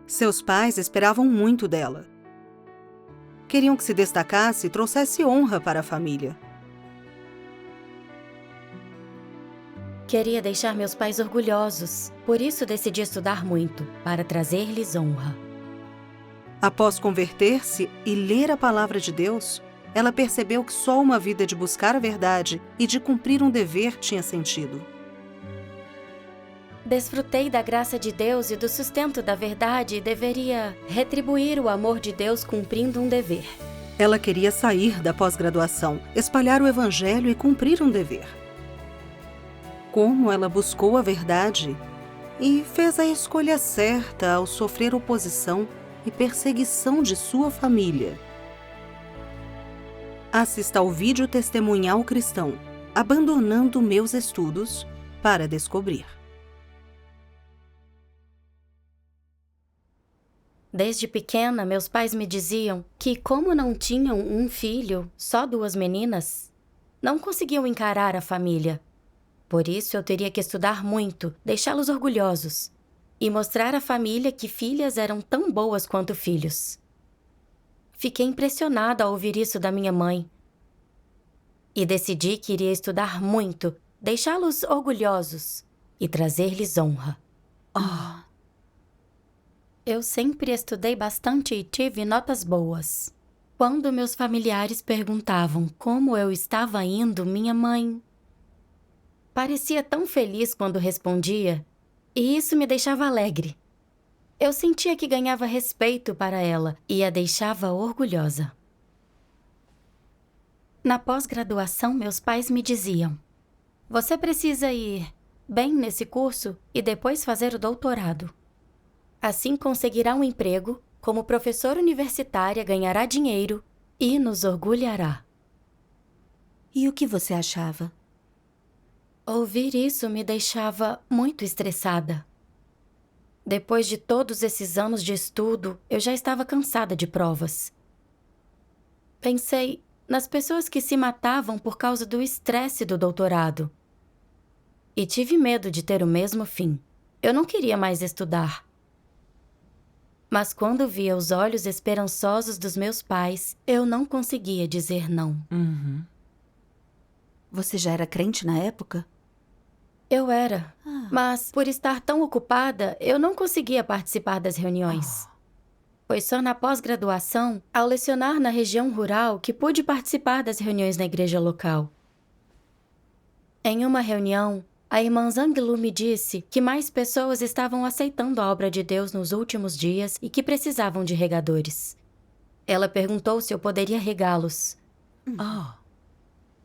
Seus pais esperavam muito dela. Queriam que se destacasse e trouxesse honra para a família. Queria deixar meus pais orgulhosos, por isso decidi estudar muito, para trazer-lhes honra. Após converter-se e ler a palavra de Deus, ela percebeu que só uma vida de buscar a verdade e de cumprir um dever tinha sentido. Desfrutei da graça de Deus e do sustento da verdade e deveria retribuir o amor de Deus cumprindo um dever. Ela queria sair da pós-graduação, espalhar o evangelho e cumprir um dever. Como ela buscou a verdade e fez a escolha certa ao sofrer oposição e perseguição de sua família. Assista ao vídeo testemunhal cristão, Abandonando Meus Estudos, para descobrir. Desde pequena, meus pais me diziam que, como não tinham um filho, só 2 meninas, não conseguiam encarar a família. Por isso, eu teria que estudar muito, deixá-los orgulhosos e mostrar à família que filhas eram tão boas quanto filhos. Fiquei impressionada ao ouvir isso da minha mãe e decidi que iria estudar muito, deixá-los orgulhosos e trazer-lhes honra. Eu sempre estudei bastante e tive notas boas. Quando meus familiares perguntavam como eu estava indo, minha mãe parecia tão feliz quando respondia, e isso me deixava alegre. Eu sentia que ganhava respeito para ela e a deixava orgulhosa. Na pós-graduação, meus pais me diziam: "Você precisa ir bem nesse curso e depois fazer o doutorado. Assim conseguirá um emprego, como professora universitária, ganhará dinheiro e nos orgulhará." E o que você achava? Ouvir isso me deixava muito estressada. Depois de todos esses anos de estudo, eu já estava cansada de provas. Pensei nas pessoas que se matavam por causa do estresse do doutorado. E tive medo de ter o mesmo fim. Eu não queria mais estudar. Mas quando via os olhos esperançosos dos meus pais, eu não conseguia dizer não. Você já era crente na época? Eu era, mas por estar tão ocupada, eu não conseguia participar das reuniões. Foi só na pós-graduação, ao lecionar na região rural, que pude participar das reuniões na igreja local. Em uma reunião, a irmã Zanglu me disse que mais pessoas estavam aceitando a obra de Deus nos últimos dias e que precisavam de regadores. Ela perguntou se eu poderia regá-los.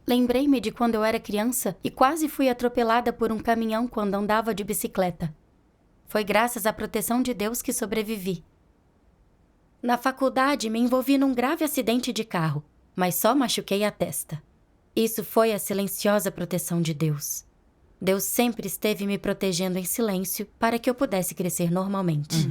Lembrei-me de quando eu era criança e quase fui atropelada por um caminhão quando andava de bicicleta. Foi graças à proteção de Deus que sobrevivi. Na faculdade, me envolvi num grave acidente de carro, mas só machuquei a testa. Isso foi a silenciosa proteção de Deus. Deus sempre esteve me protegendo em silêncio para que eu pudesse crescer normalmente.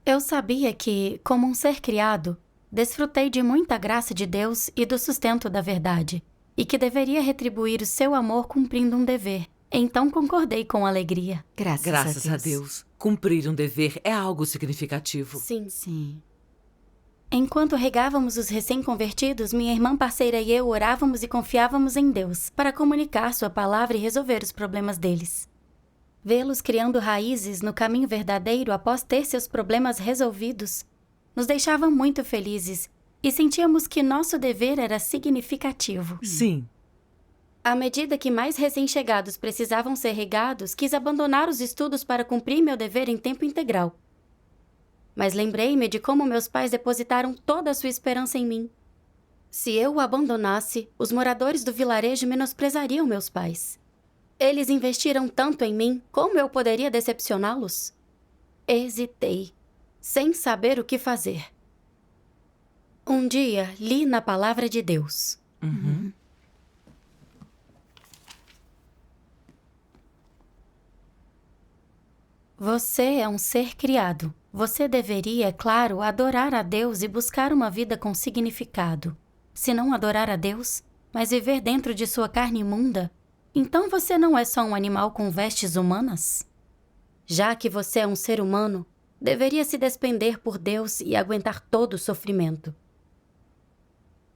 Eu sabia que, como um ser criado, desfrutei de muita graça de Deus e do sustento da verdade, e que deveria retribuir o seu amor cumprindo um dever. Então concordei com alegria. Graças a Deus. Cumprir um dever é algo significativo. Sim. Enquanto regávamos os recém-convertidos, minha irmã parceira e eu orávamos e confiávamos em Deus para comunicar sua palavra e resolver os problemas deles. Vê-los criando raízes no caminho verdadeiro após ter seus problemas resolvidos nos deixava muito felizes e sentíamos que nosso dever era significativo. Sim. À medida que mais recém-chegados precisavam ser regados, quis abandonar os estudos para cumprir meu dever em tempo integral. Mas lembrei-me de como meus pais depositaram toda a sua esperança em mim. Se eu o abandonasse, os moradores do vilarejo menosprezariam meus pais. Eles investiram tanto em mim, como eu poderia decepcioná-los? Hesitei, sem saber o que fazer. Um dia, li na palavra de Deus. Você é um ser criado. Você deveria, é claro, adorar a Deus e buscar uma vida com significado. Se não adorar a Deus, mas viver dentro de sua carne imunda, então você não é só um animal com vestes humanas? Já que você é um ser humano, deveria se despender por Deus e aguentar todo o sofrimento.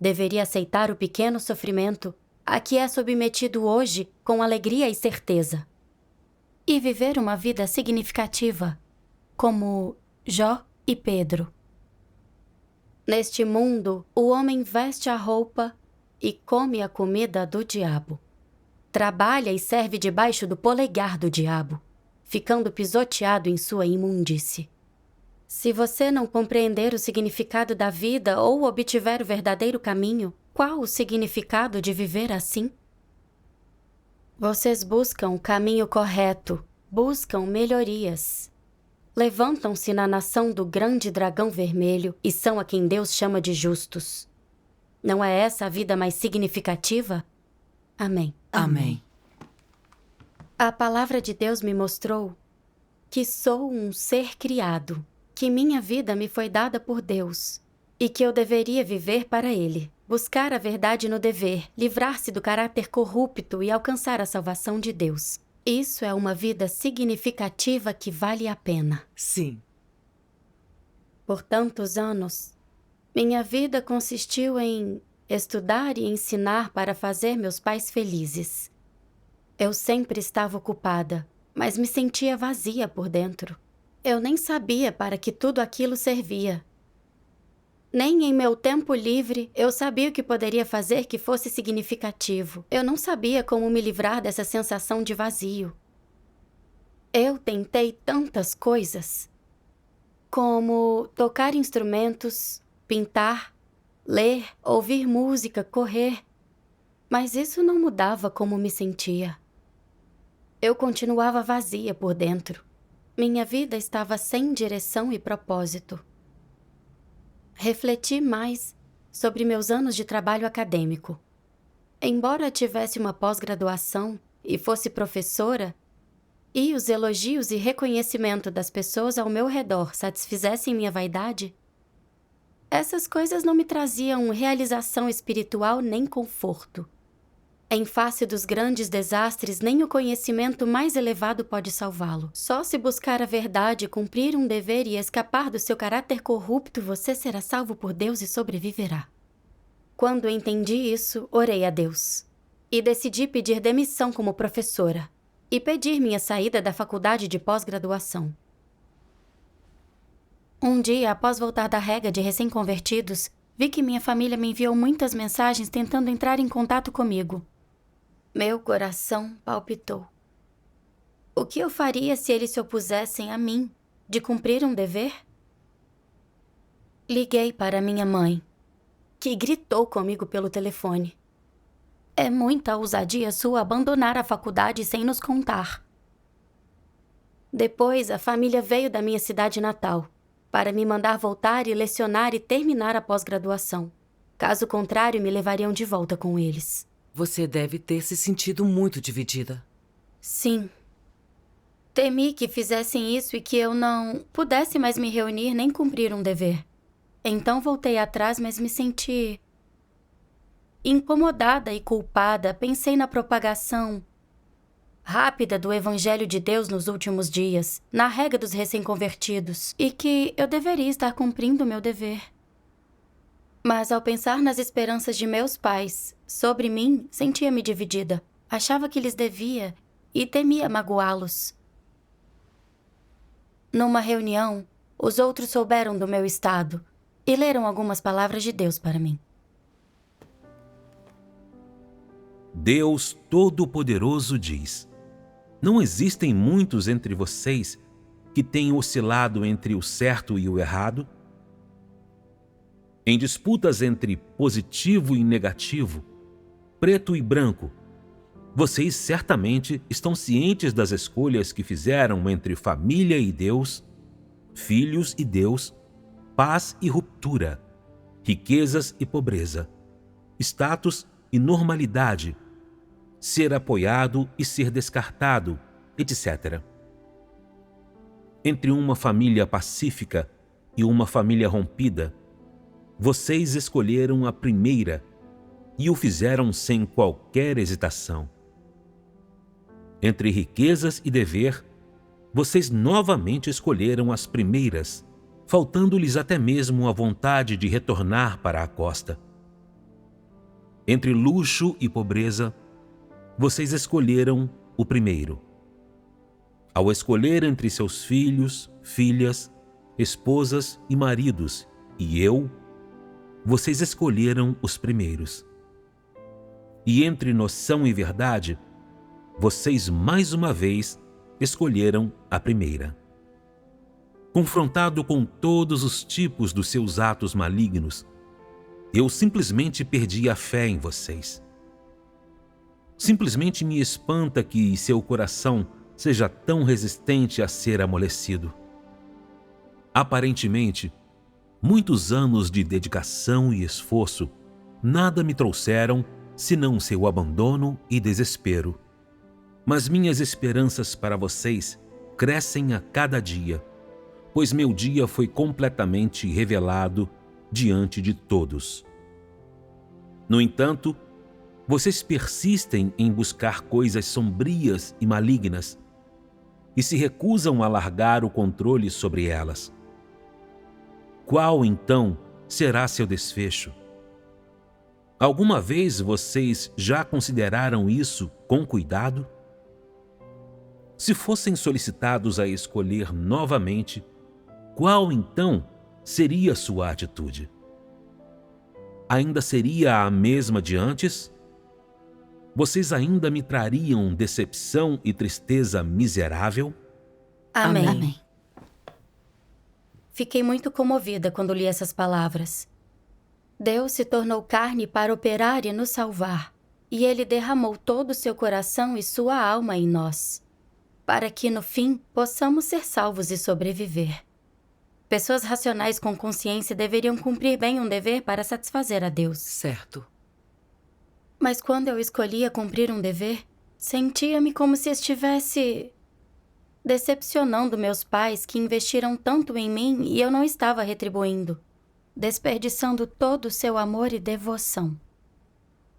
Deveria aceitar o pequeno sofrimento a que é submetido hoje com alegria e certeza. E viver uma vida significativa, como Jó e Pedro. Neste mundo, o homem veste a roupa e come a comida do diabo. Trabalha e serve debaixo do polegar do diabo, ficando pisoteado em sua imundície. Se você não compreender o significado da vida ou obtiver o verdadeiro caminho, qual o significado de viver assim? Vocês buscam o caminho correto, buscam melhorias. Levantam-se na nação do grande dragão vermelho e são a quem Deus chama de justos. Não é essa a vida mais significativa? Amém. Amém. A palavra de Deus me mostrou que sou um ser criado, que minha vida me foi dada por Deus e que eu deveria viver para Ele, buscar a verdade no dever, livrar-se do caráter corrupto e alcançar a salvação de Deus. Isso é uma vida significativa que vale a pena. Sim. Por tantos anos, minha vida consistiu em estudar e ensinar para fazer meus pais felizes. Eu sempre estava ocupada, mas me sentia vazia por dentro. Eu nem sabia para que tudo aquilo servia. Nem em meu tempo livre eu sabia o que poderia fazer que fosse significativo. Eu não sabia como me livrar dessa sensação de vazio. Eu tentei tantas coisas, como tocar instrumentos, pintar, ler, ouvir música, correr, mas isso não mudava como me sentia. Eu continuava vazia por dentro. Minha vida estava sem direção e propósito. Refleti mais sobre meus anos de trabalho acadêmico. Embora tivesse uma pós-graduação e fosse professora, e os elogios e reconhecimento das pessoas ao meu redor satisfizessem minha vaidade, essas coisas não me traziam realização espiritual nem conforto. Em face dos grandes desastres, nem o conhecimento mais elevado pode salvá-lo. Só se buscar a verdade, cumprir um dever e escapar do seu caráter corrupto, você será salvo por Deus e sobreviverá. Quando entendi isso, orei a Deus. E decidi pedir demissão como professora. E pedir minha saída da faculdade de pós-graduação. Um dia, após voltar da rega de recém-convertidos, vi que minha família me enviou muitas mensagens tentando entrar em contato comigo. Meu coração palpitou. O que eu faria se eles se opusessem a mim, de cumprir um dever? Liguei para minha mãe, que gritou comigo pelo telefone. É muita ousadia sua abandonar a faculdade sem nos contar. Depois, a família veio da minha cidade natal, para me mandar voltar e lecionar e terminar a pós-graduação. Caso contrário, me levariam de volta com eles. Você deve ter se sentido muito dividida. Sim. Temi que fizessem isso e que eu não pudesse mais me reunir nem cumprir um dever. Então voltei atrás, mas me senti incomodada e culpada. Pensei na propagação rápida do Evangelho de Deus nos últimos dias, na rega dos recém-convertidos, e que eu deveria estar cumprindo o meu dever. Mas ao pensar nas esperanças de meus pais sobre mim, sentia-me dividida. Achava que lhes devia e temia magoá-los. Numa reunião, os outros souberam do meu estado e leram algumas palavras de Deus para mim. Deus Todo-Poderoso diz: não existem muitos entre vocês que tenham oscilado entre o certo e o errado? Em disputas entre positivo e negativo, preto e branco, vocês certamente estão cientes das escolhas que fizeram entre família e Deus, filhos e Deus, paz e ruptura, riquezas e pobreza, status e normalidade, ser apoiado e ser descartado, etc. Entre uma família pacífica e uma família rompida, vocês escolheram a primeira e o fizeram sem qualquer hesitação. Entre riquezas e dever, vocês novamente escolheram as primeiras, faltando-lhes até mesmo a vontade de retornar para a costa. Entre luxo e pobreza, vocês escolheram o primeiro. Ao escolher entre seus filhos, filhas, esposas e maridos, e eu, vocês escolheram os primeiros. E entre noção e verdade, vocês mais uma vez escolheram a primeira. Confrontado com todos os tipos dos seus atos malignos, eu simplesmente perdi a fé em vocês. Simplesmente me espanta que seu coração seja tão resistente a ser amolecido. Aparentemente, muitos anos de dedicação e esforço nada me trouxeram senão seu abandono e desespero. Mas minhas esperanças para vocês crescem a cada dia, pois meu dia foi completamente revelado diante de todos. No entanto, vocês persistem em buscar coisas sombrias e malignas e se recusam a largar o controle sobre elas. Qual, então, será seu desfecho? Alguma vez vocês já consideraram isso com cuidado? Se fossem solicitados a escolher novamente, qual então seria sua atitude? Ainda seria a mesma de antes? Vocês ainda me trariam decepção e tristeza miserável? Amém. Amém. Fiquei muito comovida quando li essas palavras. Deus se tornou carne para operar e nos salvar, e Ele derramou todo o seu coração e sua alma em nós, para que, no fim, possamos ser salvos e sobreviver. Pessoas racionais com consciência deveriam cumprir bem um dever para satisfazer a Deus. Certo. Mas quando eu escolhia cumprir um dever, sentia-me como se estivesse decepcionando meus pais que investiram tanto em mim e eu não estava retribuindo, desperdiçando todo o seu amor e devoção.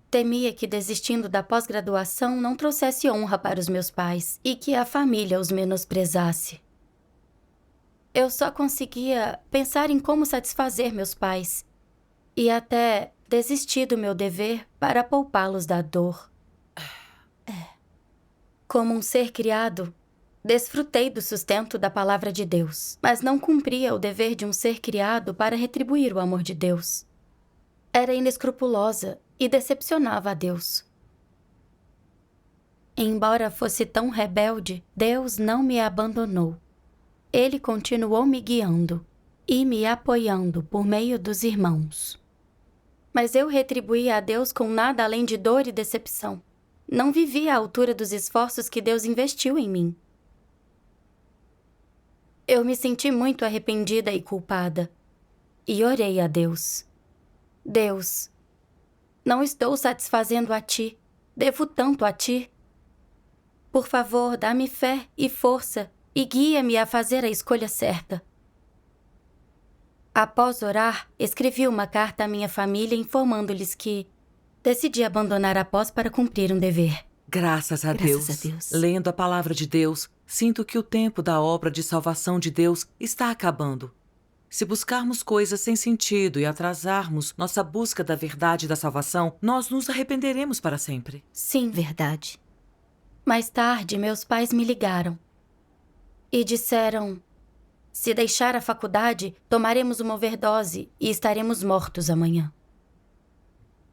Temia que, desistindo da pós-graduação, não trouxesse honra para os meus pais e que a família os menosprezasse. Eu só conseguia pensar em como satisfazer meus pais e até desisti do meu dever para poupá-los da dor. Como um ser criado, desfrutei do sustento da palavra de Deus, mas não cumpria o dever de um ser criado para retribuir o amor de Deus. Era inescrupulosa e decepcionava a Deus. Embora fosse tão rebelde, Deus não me abandonou. Ele continuou me guiando e me apoiando por meio dos irmãos. Mas eu retribuía a Deus com nada além de dor e decepção. Não vivia à altura dos esforços que Deus investiu em mim. Eu me senti muito arrependida e culpada. E orei a Deus. Deus, não estou satisfazendo a Ti. Devo tanto a Ti. Por favor, dá-me fé e força e guia-me a fazer a escolha certa. Após orar, escrevi uma carta à minha família informando-lhes que decidi abandonar a pós para cumprir um dever. Graças a Graças Deus. a Deus. Lendo a palavra de Deus, sinto que o tempo da obra de salvação de Deus está acabando. Se buscarmos coisas sem sentido e atrasarmos nossa busca da verdade da salvação, nós nos arrependeremos para sempre. Sim. Verdade. Mais tarde, meus pais me ligaram e disseram: se deixar a faculdade, tomaremos uma overdose e estaremos mortos amanhã.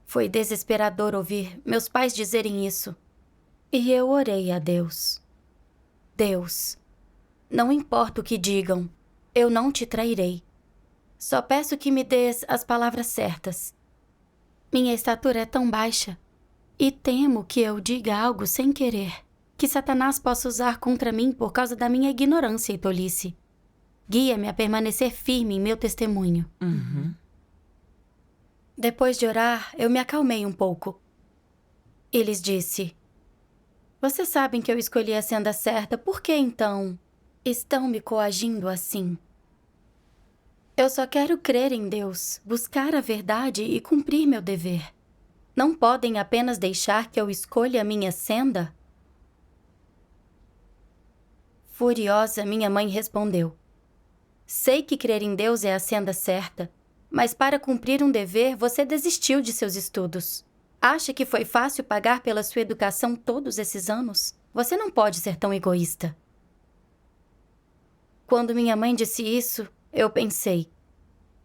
Foi desesperador ouvir meus pais dizerem isso. E eu orei a Deus. Deus, não importa o que digam, eu não te trairei. Só peço que me dês as palavras certas. Minha estatura é tão baixa e temo que eu diga algo sem querer, que Satanás possa usar contra mim por causa da minha ignorância e tolice. Guia-me a permanecer firme em meu testemunho. Depois de orar, eu me acalmei um pouco. E lhes disse: vocês sabem que eu escolhi a senda certa, por que então estão me coagindo assim? Eu só quero crer em Deus, buscar a verdade e cumprir meu dever. Não podem apenas deixar que eu escolha a minha senda? Furiosa, minha mãe respondeu: sei que crer em Deus é a senda certa, mas para cumprir um dever, você desistiu de seus estudos. Acha que foi fácil pagar pela sua educação todos esses anos? Você não pode ser tão egoísta. Quando minha mãe disse isso, eu pensei: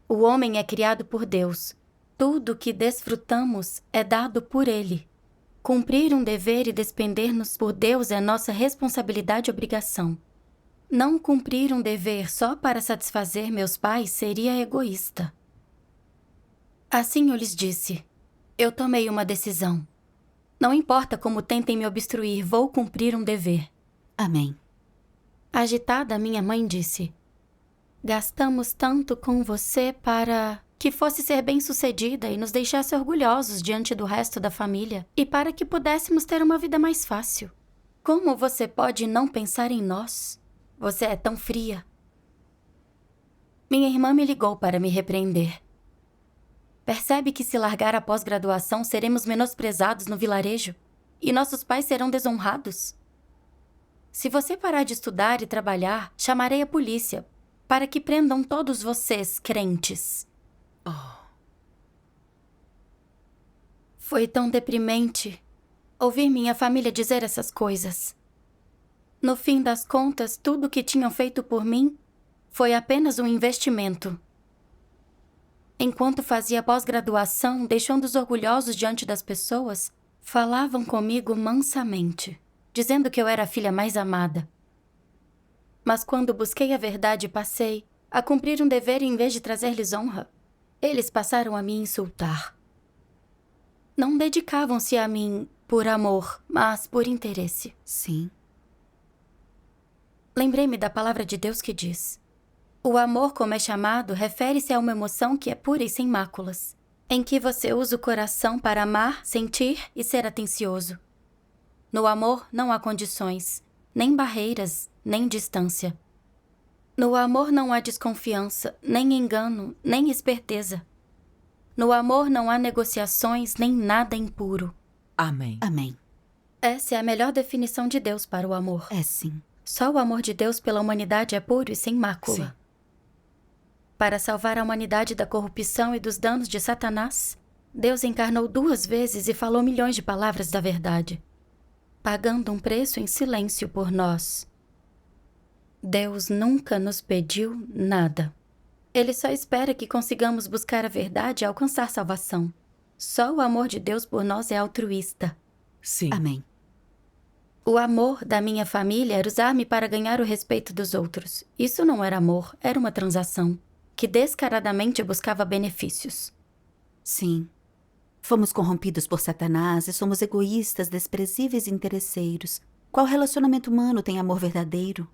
o homem é criado por Deus. Tudo que desfrutamos é dado por Ele. Cumprir um dever e despender-nos por Deus é nossa responsabilidade e obrigação. Não cumprir um dever só para satisfazer meus pais seria egoísta. Assim eu lhes disse: eu tomei uma decisão. Não importa como tentem me obstruir, vou cumprir um dever. Amém. Agitada, minha mãe disse: gastamos tanto com você para que fosse ser bem-sucedida e nos deixasse orgulhosos diante do resto da família e para que pudéssemos ter uma vida mais fácil. Como você pode não pensar em nós? Você é tão fria. Minha irmã me ligou para me repreender. Percebe que se largar a pós-graduação seremos menosprezados no vilarejo e nossos pais serão desonrados? Se você parar de estudar e trabalhar, chamarei a polícia para que prendam todos vocês, crentes. Foi tão deprimente ouvir minha família dizer essas coisas. No fim das contas, tudo o que tinham feito por mim foi apenas um investimento. Enquanto fazia pós-graduação, deixando-os orgulhosos diante das pessoas, falavam comigo mansamente, dizendo que eu era a filha mais amada. Mas quando busquei a verdade e passei a cumprir um dever em vez de trazer-lhes honra, eles passaram a me insultar. Não dedicavam-se a mim por amor, mas por interesse. Sim. Lembrei-me da palavra de Deus que diz: o amor, como é chamado, refere-se a uma emoção que é pura e sem máculas, em que você usa o coração para amar, sentir e ser atencioso. No amor não há condições, nem barreiras, nem distância. No amor não há desconfiança, nem engano, nem esperteza. No amor não há negociações, nem nada impuro. Amém. Amém. Essa é a melhor definição de Deus para o amor. É sim. Só o amor de Deus pela humanidade é puro e sem mácula. Sim. Para salvar a humanidade da corrupção e dos danos de Satanás, Deus encarnou 2 vezes e falou milhões de palavras da verdade, pagando um preço em silêncio por nós. Deus nunca nos pediu nada. Ele só espera que consigamos buscar a verdade e alcançar salvação. Só o amor de Deus por nós é altruísta. Sim. Amém. O amor da minha família era usar-me para ganhar o respeito dos outros. Isso não era amor, era uma transação, que descaradamente buscava benefícios. Sim. Fomos corrompidos por Satanás e somos egoístas, desprezíveis e interesseiros. Qual relacionamento humano tem amor verdadeiro?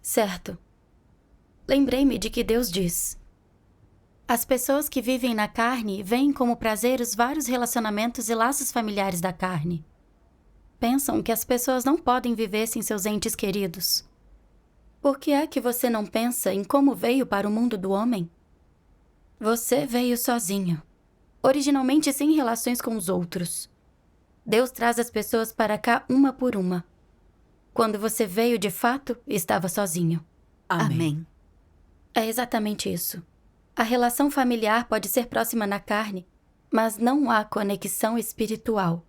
Certo. Lembrei-me de que Deus diz: as pessoas que vivem na carne veem como prazer os vários relacionamentos e laços familiares da carne. Pensam que as pessoas não podem viver sem seus entes queridos. Por que é que você não pensa em como veio para o mundo do homem? Você veio sozinho, originalmente sem relações com os outros. Deus traz as pessoas para cá uma por uma. Quando você veio de fato, estava sozinho. Amém. É exatamente isso. A relação familiar pode ser próxima na carne, mas não há conexão espiritual.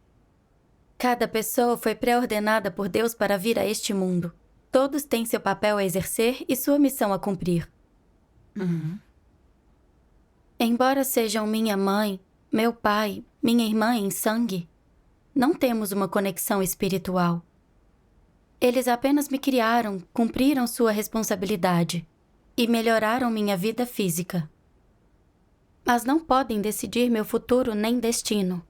Cada pessoa foi pré-ordenada por Deus para vir a este mundo. Todos têm seu papel a exercer e sua missão a cumprir. Embora sejam minha mãe, meu pai, minha irmã em sangue, não temos uma conexão espiritual. Eles apenas me criaram, cumpriram sua responsabilidade e melhoraram minha vida física. Mas não podem decidir meu futuro nem destino,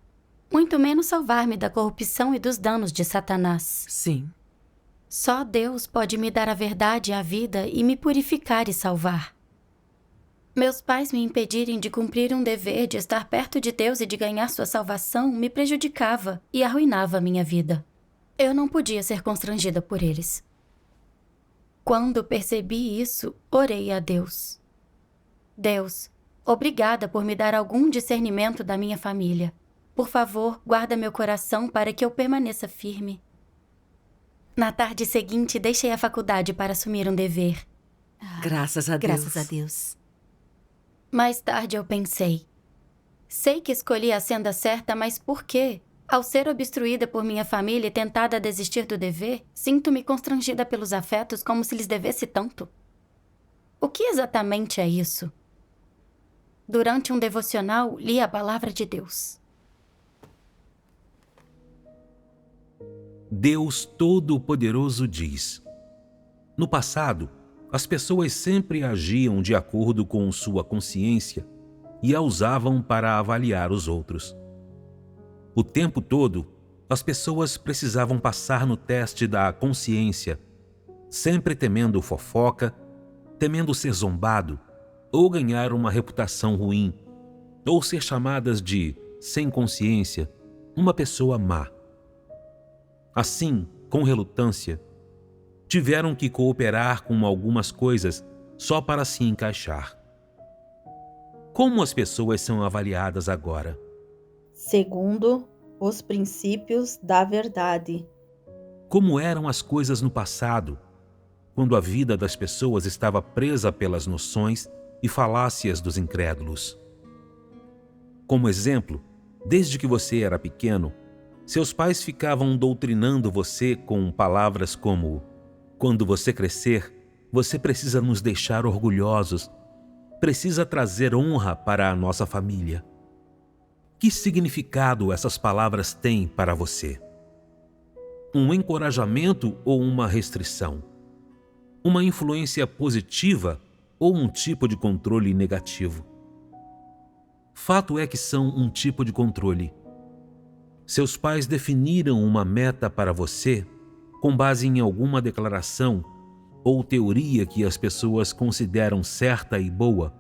muito menos salvar-me da corrupção e dos danos de Satanás. Sim. Só Deus pode me dar a verdade e a vida e me purificar e salvar. Meus pais me impedirem de cumprir um dever de estar perto de Deus e de ganhar sua salvação me prejudicava e arruinava a minha vida. Eu não podia ser constrangida por eles. Quando percebi isso, orei a Deus. Deus, obrigada por me dar algum discernimento da minha família. Por favor, guarda meu coração para que eu permaneça firme. Na tarde seguinte, deixei a faculdade para assumir um dever. Graças a Deus. Graças a Deus. Mais tarde eu pensei: sei que escolhi a senda certa, mas por quê? Ao ser obstruída por minha família e tentada a desistir do dever, sinto-me constrangida pelos afetos como se lhes devesse tanto. O que exatamente é isso? Durante um devocional, li a palavra de Deus. Deus Todo-Poderoso diz: no passado, as pessoas sempre agiam de acordo com sua consciência e a usavam para avaliar os outros. O tempo todo, as pessoas precisavam passar no teste da consciência, sempre temendo fofoca, temendo ser zombado, ou ganhar uma reputação ruim, ou ser chamadas de sem consciência, uma pessoa má. Assim, com relutância, tiveram que cooperar com algumas coisas só para se encaixar. Como as pessoas são avaliadas agora? Segundo os princípios da verdade. Como eram as coisas no passado, quando a vida das pessoas estava presa pelas noções e falácias dos incrédulos? Como exemplo, desde que você era pequeno, seus pais ficavam doutrinando você com palavras como: quando você crescer, você precisa nos deixar orgulhosos, precisa trazer honra para a nossa família. Que significado essas palavras têm para você? Um encorajamento ou uma restrição? Uma influência positiva ou um tipo de controle negativo? Fato é que são um tipo de controle. Seus pais definiram uma meta para você com base em alguma declaração ou teoria que as pessoas consideram certa e boa,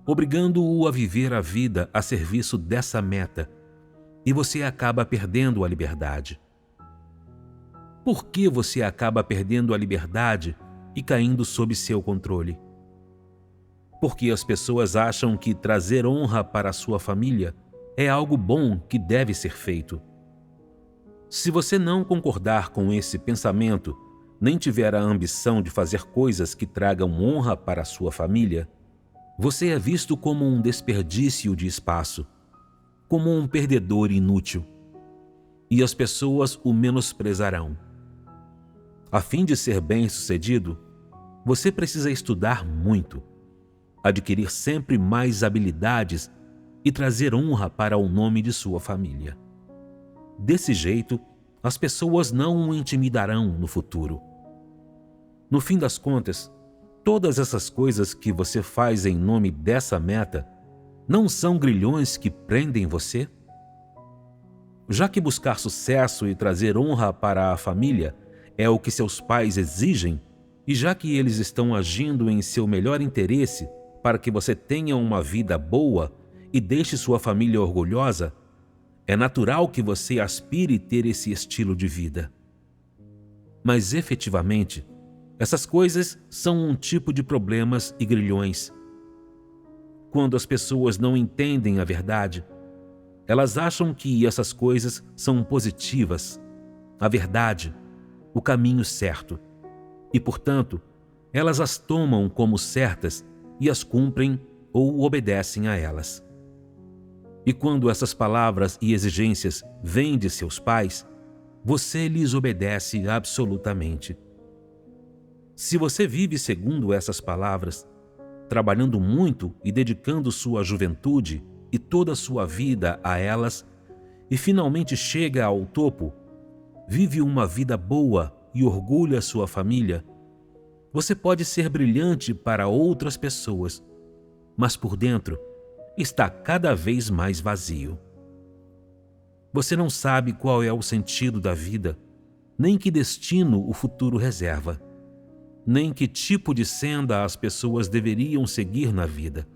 obrigando-o a viver a vida a serviço dessa meta, e você acaba perdendo a liberdade. Por que você acaba perdendo a liberdade e caindo sob seu controle? Porque as pessoas acham que trazer honra para a sua família é algo bom que deve ser feito. Se você não concordar com esse pensamento, nem tiver a ambição de fazer coisas que tragam honra para a sua família, você é visto como um desperdício de espaço, como um perdedor inútil, e as pessoas o menosprezarão. A fim de ser bem-sucedido, você precisa estudar muito, adquirir sempre mais habilidades e trazer honra para o nome de sua família. Desse jeito, as pessoas não o intimidarão no futuro. No fim das contas, todas essas coisas que você faz em nome dessa meta não são grilhões que prendem você? Já que buscar sucesso e trazer honra para a família é o que seus pais exigem, e já que eles estão agindo em seu melhor interesse para que você tenha uma vida boa e deixe sua família orgulhosa, é natural que você aspire ter esse estilo de vida. Mas efetivamente, essas coisas são um tipo de problemas e grilhões. Quando as pessoas não entendem a verdade, elas acham que essas coisas são positivas, a verdade, o caminho certo, e, portanto, elas as tomam como certas e as cumprem ou obedecem a elas. E quando essas palavras e exigências vêm de seus pais, você lhes obedece absolutamente. Se você vive segundo essas palavras, trabalhando muito e dedicando sua juventude e toda a sua vida a elas, e finalmente chega ao topo, vive uma vida boa e orgulha sua família, você pode ser brilhante para outras pessoas, mas por dentro está cada vez mais vazio. Você não sabe qual é o sentido da vida, nem que destino o futuro reserva, nem que tipo de senda as pessoas deveriam seguir na vida.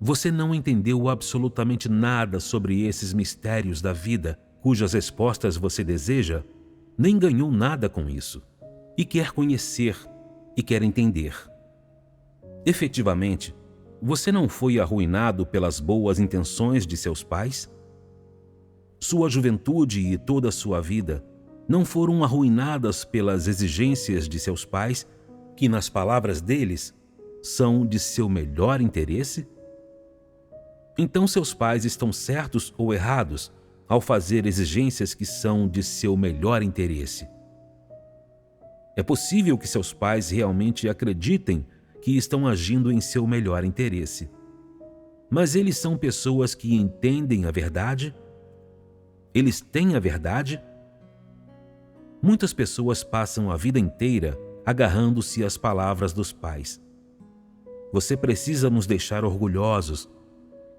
Você não entendeu absolutamente nada sobre esses mistérios da vida, cujas respostas você deseja, nem ganhou nada com isso, e quer conhecer e quer entender. Efetivamente, você não foi arruinado pelas boas intenções de seus pais? Sua juventude e toda a sua vida não foram arruinadas pelas exigências de seus pais, que, nas palavras deles, são de seu melhor interesse? Então seus pais estão certos ou errados ao fazer exigências que são de seu melhor interesse? É possível que seus pais realmente acreditem que estão agindo em seu melhor interesse. Mas eles são pessoas que entendem a verdade? Eles têm a verdade? Muitas pessoas passam a vida inteira agarrando-se às palavras dos pais. Você precisa nos deixar orgulhosos.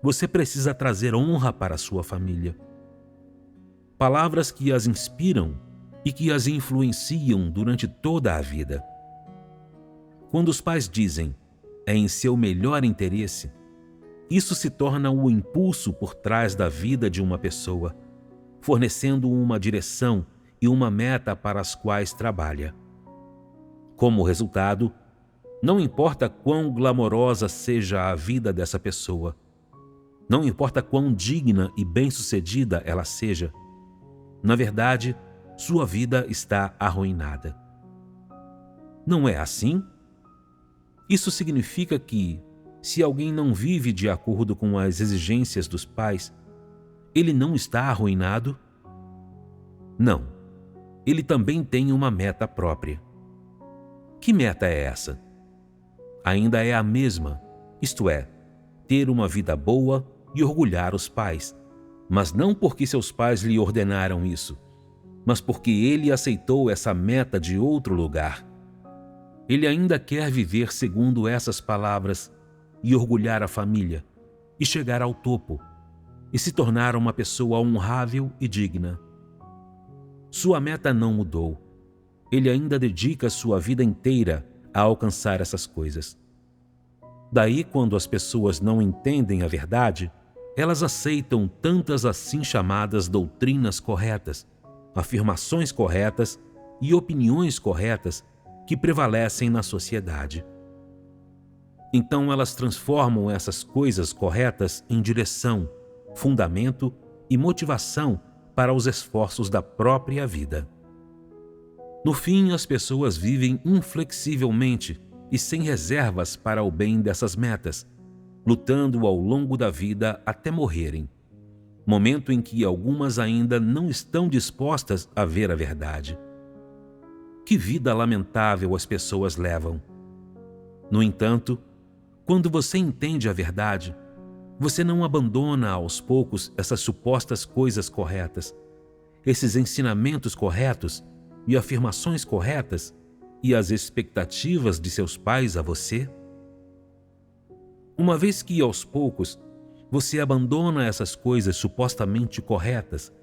Você precisa trazer honra para a sua família. Palavras que as inspiram e que as influenciam durante toda a vida. Quando os pais dizem, é em seu melhor interesse, isso se torna o impulso por trás da vida de uma pessoa, fornecendo uma direção e uma meta para as quais trabalha. Como resultado, não importa quão glamourosa seja a vida dessa pessoa, não importa quão digna e bem-sucedida ela seja, na verdade, sua vida está arruinada. Não é assim? Isso significa que, se alguém não vive de acordo com as exigências dos pais, ele não está arruinado? Não. Ele também tem uma meta própria. Que meta é essa? Ainda é a mesma, isto é, ter uma vida boa e orgulhar os pais, mas não porque seus pais lhe ordenaram isso, mas porque ele aceitou essa meta de outro lugar. Ele ainda quer viver segundo essas palavras e orgulhar a família, e chegar ao topo, e se tornar uma pessoa honrável e digna. Sua meta não mudou. Ele ainda dedica sua vida inteira a alcançar essas coisas. Daí, quando as pessoas não entendem a verdade, elas aceitam tantas assim chamadas doutrinas corretas, afirmações corretas e opiniões corretas que prevalecem na sociedade. Então elas transformam essas coisas corretas em direção, fundamento e motivação para os esforços da própria vida. No fim, as pessoas vivem inflexivelmente e sem reservas para o bem dessas metas, lutando ao longo da vida até morrerem, momento em que algumas ainda não estão dispostas a ver a verdade. Que vida lamentável as pessoas levam! No entanto, quando você entende a verdade, você não abandona aos poucos essas supostas coisas corretas, esses ensinamentos corretos e afirmações corretas e as expectativas de seus pais a você? Uma vez que, aos poucos, você abandona essas coisas supostamente corretas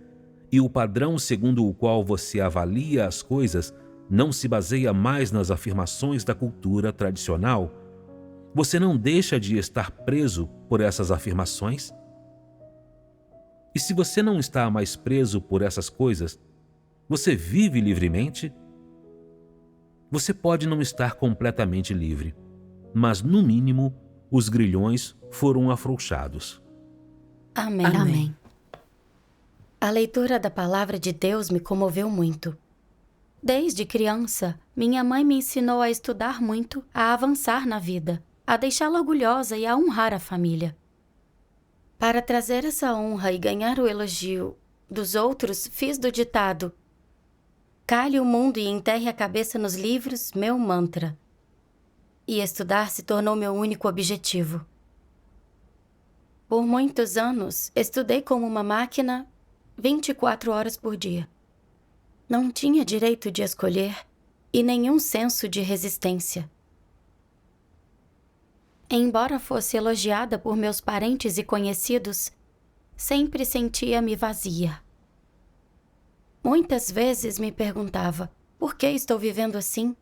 e o padrão segundo o qual você avalia as coisas não se baseia mais nas afirmações da cultura tradicional, você não deixa de estar preso por essas afirmações? E se você não está mais preso por essas coisas, você vive livremente? Você pode não estar completamente livre, mas, no mínimo, os grilhões foram afrouxados. Amém. Amém. A leitura da palavra de Deus me comoveu muito. Desde criança, minha mãe me ensinou a estudar muito, a avançar na vida, a deixá-la orgulhosa e a honrar a família. Para trazer essa honra e ganhar o elogio dos outros, fiz do ditado "Cale o mundo e enterre a cabeça nos livros" meu mantra. E estudar se tornou meu único objetivo. Por muitos anos, estudei como uma máquina 24 horas por dia. Não tinha direito de escolher e nenhum senso de resistência. Embora fosse elogiada por meus parentes e conhecidos, sempre sentia-me vazia. Muitas vezes me perguntava, por que estou vivendo assim?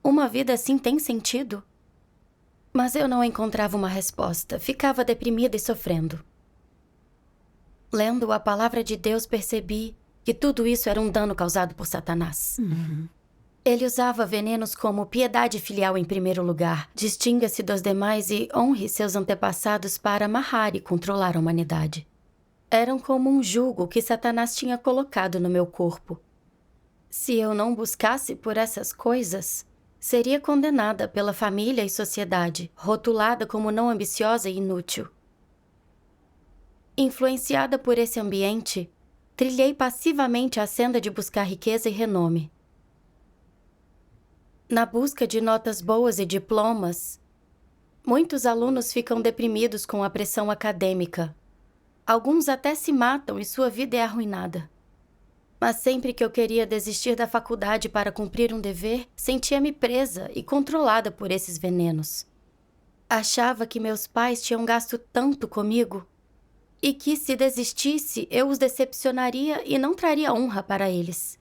Uma vida assim tem sentido? Mas eu não encontrava uma resposta, ficava deprimida e sofrendo. Lendo a palavra de Deus, percebi que tudo isso era um dano causado por Satanás. Ele usava venenos como piedade filial em primeiro lugar, distinga-se dos demais e honre seus antepassados para amarrar e controlar a humanidade. Eram como um jugo que Satanás tinha colocado no meu corpo. Se eu não buscasse por essas coisas, seria condenada pela família e sociedade, rotulada como não ambiciosa e inútil. Influenciada por esse ambiente, trilhei passivamente a senda de buscar riqueza e renome. Na busca de notas boas e diplomas, muitos alunos ficam deprimidos com a pressão acadêmica. Alguns até se matam e sua vida é arruinada. Mas sempre que eu queria desistir da faculdade para cumprir um dever, sentia-me presa e controlada por esses venenos. Achava que meus pais tinham gasto tanto comigo e que, se desistisse, eu os decepcionaria e não traria honra para eles.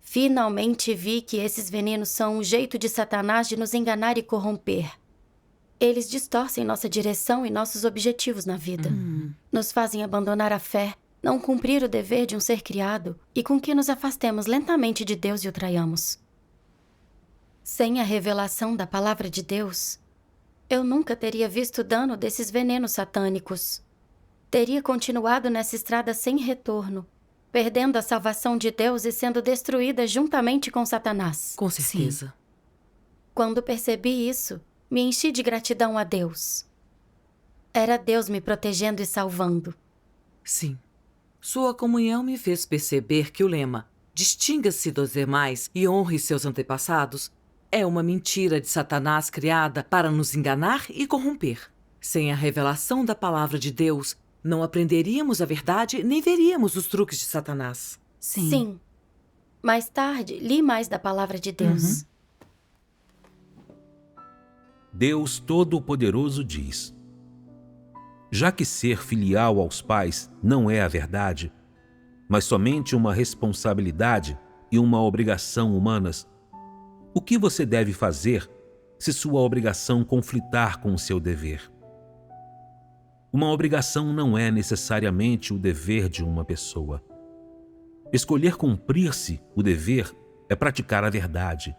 Finalmente vi que esses venenos são um jeito de Satanás de nos enganar e corromper. Eles distorcem nossa direção e nossos objetivos na vida. Nos fazem abandonar a fé, não cumprir o dever de um ser criado e com que nos afastemos lentamente de Deus e o traiamos. Sem a revelação da palavra de Deus, eu nunca teria visto o dano desses venenos satânicos. Teria continuado nessa estrada sem retorno, perdendo a salvação de Deus e sendo destruída juntamente com Satanás. Com certeza. Quando percebi isso, me enchi de gratidão a Deus. Era Deus me protegendo e salvando. Sim. Sua comunhão me fez perceber que o lema "distinga-se dos demais e honre seus antepassados" é uma mentira de Satanás criada para nos enganar e corromper. Sem a revelação da palavra de Deus, não aprenderíamos a verdade nem veríamos os truques de Satanás. Sim. Mais tarde, li mais da palavra de Deus. Deus Todo-Poderoso diz: já que ser filial aos pais não é a verdade, mas somente uma responsabilidade e uma obrigação humanas, o que você deve fazer se sua obrigação conflitar com o seu dever? Uma obrigação não é necessariamente o dever de uma pessoa. Escolher cumprir-se o dever é praticar a verdade,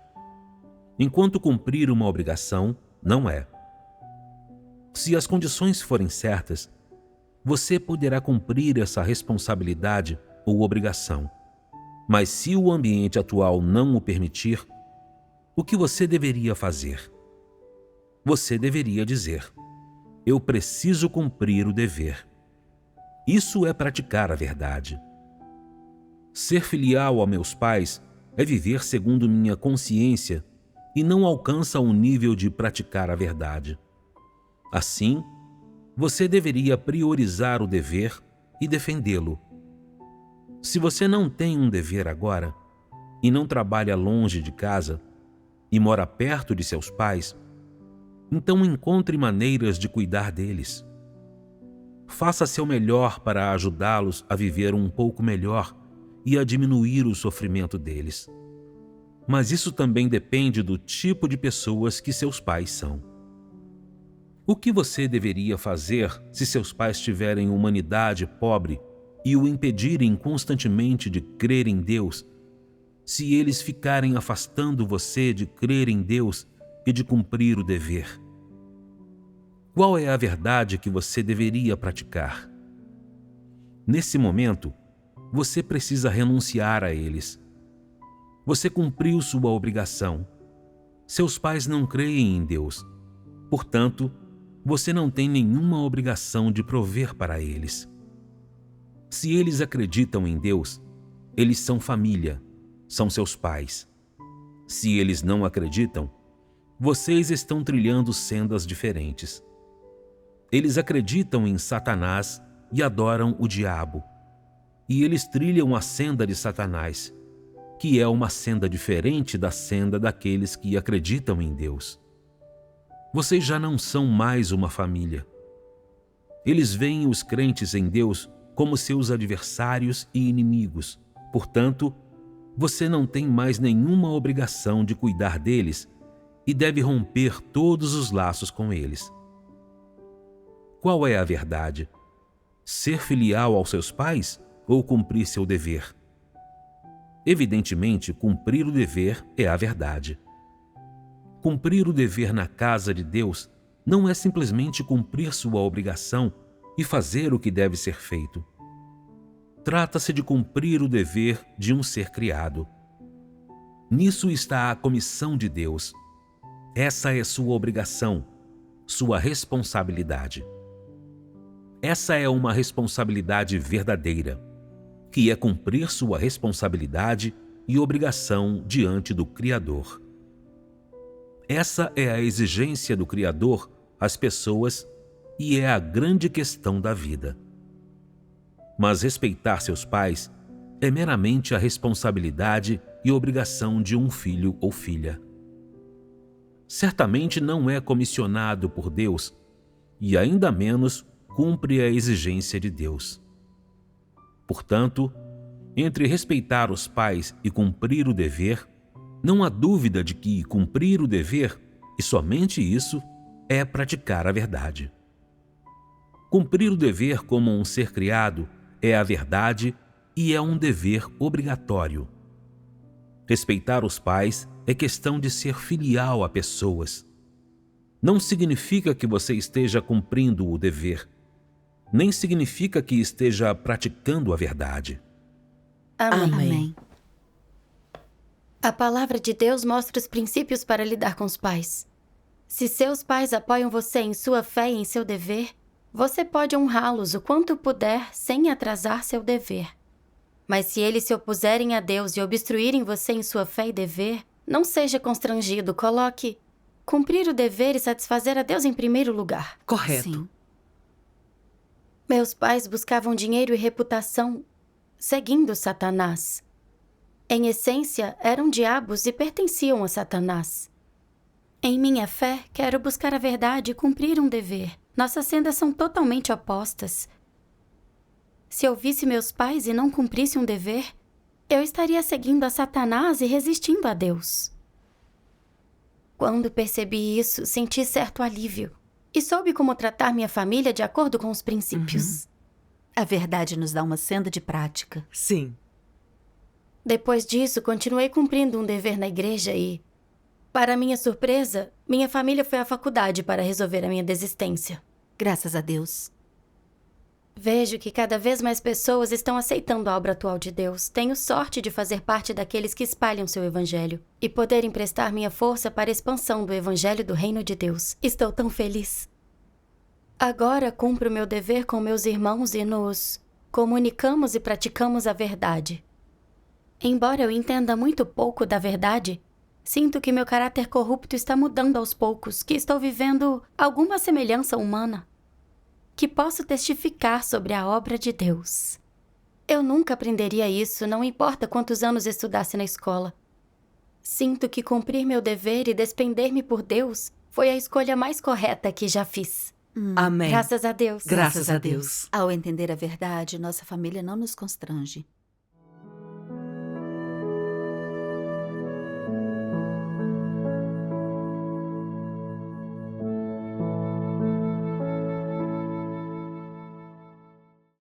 enquanto cumprir uma obrigação não é. Se as condições forem certas, você poderá cumprir essa responsabilidade ou obrigação. Mas se o ambiente atual não o permitir, o que você deveria fazer? Você deveria dizer: eu preciso cumprir o dever. Isso é praticar a verdade. Ser filial a meus pais é viver segundo minha consciência e não alcança o nível de praticar a verdade. Assim, você deveria priorizar o dever e defendê-lo. Se você não tem um dever agora e não trabalha longe de casa e mora perto de seus pais, então encontre maneiras de cuidar deles. Faça seu melhor para ajudá-los a viver um pouco melhor e a diminuir o sofrimento deles. Mas isso também depende do tipo de pessoas que seus pais são. O que você deveria fazer se seus pais tiverem humanidade pobre e o impedirem constantemente de crer em Deus, se eles ficarem afastando você de crer em Deus e de cumprir o dever? Qual é a verdade que você deveria praticar? Nesse momento, você precisa renunciar a eles. Você cumpriu sua obrigação. Seus pais não creem em Deus. Portanto, você não tem nenhuma obrigação de prover para eles. Se eles acreditam em Deus, eles são família, são seus pais. Se eles não acreditam, vocês estão trilhando sendas diferentes. Eles acreditam em Satanás e adoram o diabo. E eles trilham a senda de Satanás, que é uma senda diferente da senda daqueles que acreditam em Deus. Vocês já não são mais uma família. Eles veem os crentes em Deus como seus adversários e inimigos. Portanto, você não tem mais nenhuma obrigação de cuidar deles e deve romper todos os laços com eles. Qual é a verdade? Ser filial aos seus pais ou cumprir seu dever? Evidentemente, cumprir o dever é a verdade. Cumprir o dever na casa de Deus não é simplesmente cumprir sua obrigação e fazer o que deve ser feito. Trata-se de cumprir o dever de um ser criado. Nisso está a comissão de Deus. Essa é sua obrigação, sua responsabilidade. Essa é uma responsabilidade verdadeira, que é cumprir sua responsabilidade e obrigação diante do Criador. Essa é a exigência do Criador às pessoas e é a grande questão da vida. Mas respeitar seus pais é meramente a responsabilidade e obrigação de um filho ou filha. Certamente não é comissionado por Deus e ainda menos cumpre a exigência de Deus. Portanto, entre respeitar os pais e cumprir o dever, não há dúvida de que cumprir o dever, e somente isso, é praticar a verdade. Cumprir o dever como um ser criado é a verdade e é um dever obrigatório. Respeitar os pais é questão de ser filial a pessoas. Não significa que você esteja cumprindo o dever, nem significa que esteja praticando a verdade. Amém. A palavra de Deus mostra os princípios para lidar com os pais. Se seus pais apoiam você em sua fé e em seu dever, você pode honrá-los o quanto puder sem atrasar seu dever. Mas se eles se opuserem a Deus e obstruírem você em sua fé e dever, não seja constrangido, coloque cumprir o dever e satisfazer a Deus em primeiro lugar. Correto. Sim. Meus pais buscavam dinheiro e reputação, seguindo Satanás. Em essência, eram diabos e pertenciam a Satanás. Em minha fé, quero buscar a verdade e cumprir um dever. Nossas sendas são totalmente opostas. Se eu visse meus pais e não cumprisse um dever, eu estaria seguindo a Satanás e resistindo a Deus. Quando percebi isso, senti certo alívio e soube como tratar minha família de acordo com os princípios. A verdade nos dá uma senda de prática. Sim. Depois disso, continuei cumprindo um dever na igreja e, para minha surpresa, minha família foi à faculdade para resolver a minha desistência. Graças a Deus. Vejo que cada vez mais pessoas estão aceitando a obra atual de Deus. Tenho sorte de fazer parte daqueles que espalham seu evangelho e poder emprestar minha força para a expansão do evangelho do reino de Deus. Estou tão feliz. Agora cumpro meu dever com meus irmãos e nos comunicamos e praticamos a verdade. Embora eu entenda muito pouco da verdade, sinto que meu caráter corrupto está mudando aos poucos, que estou vivendo alguma semelhança humana, que posso testificar sobre a obra de Deus. Eu nunca aprenderia isso, não importa quantos anos estudasse na escola. Sinto que cumprir meu dever e despender-me por Deus foi a escolha mais correta que já fiz. Amém. Graças a Deus. Graças a Deus. Ao entender a verdade, nossa família não nos constrange.